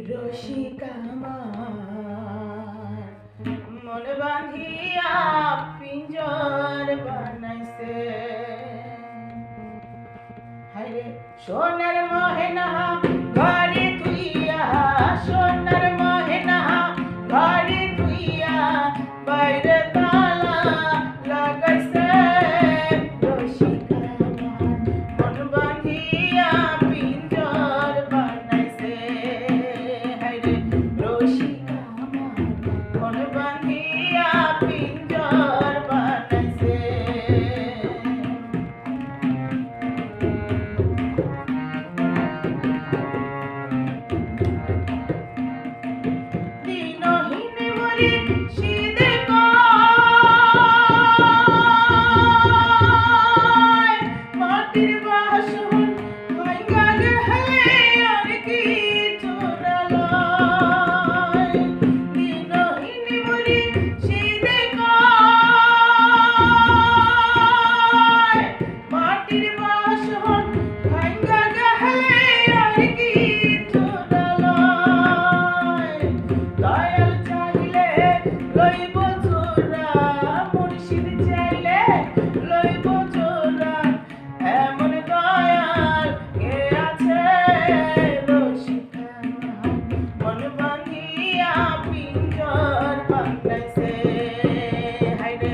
রসিকা আমার মন বাঁধিয়া পিঞ্জর বানাইছে। হায়রে সোনার মহেনা ঘরে তুইয়া, সোনার মহেনা ঘরে তুইয়া বাইরে তালা লাগাইছে। রসিকা আমার মন বাঁধিয়া পিঞ্জর বানাইছে। হায়রে রসিকা আমার মন বাঁধিয়া পিঞ্জর বানাইছে। দিনহীন মরি শীতে কয়, মাটির বাসন ভাইঙা গেলে আর কি চোরালয়। দিনহীন মরি শীতে কয়, মাটির বাসন ভাইঙা গেলে আর কি চোরালয়। দয়াল চাইলে লইব জোড়া, মুর্শিদ চাইলে লইব জোড়া, এমন দয়াল কে আছে? রসিকা মন বাঁধিয়া পিঞ্জর বানাইছে। হায়রে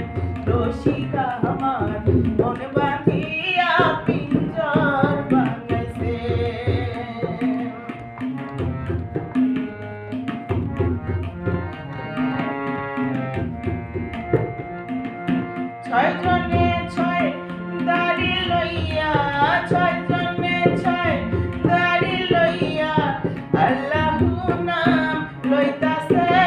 রসিকা আমার মন বাঁধিয়া পিঞ্জর বানাইছে। ছয় জনে ছয় দাড়ি লইয়া, ছয় জনে ছয় দাড়ি লইয়া আল্লাহু নাম লইতাছে।